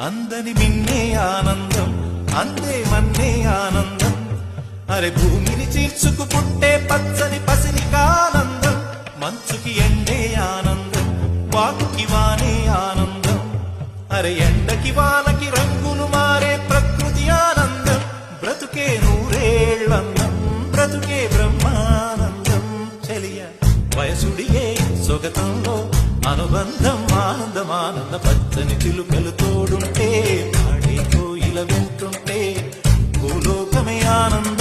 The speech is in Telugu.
అందని మిన్నే ఆనందం, అందే మన్నే ఆనందం, అరే భూమిని చీల్చుకు పుట్టే పచ్చని పసిరికానందం, మంచుకి ఎండే ఆనందం, వాకుకి వానే ఆనందం, అరే ఎండకి వానకి రంగులు మారే ప్రకృతి ఆనందం, బ్రతుకే నూరేళ్ళందం, బ్రతుకే బ్రహ్మానందం, చెలియ వయసుడియే సొగతంలో అనుబంధం, ఆనందమానంద పచ్చని చిలుకలు తోడుంటే పాడే కోయిల వింటుంటే భూలోకమే ఆనందం.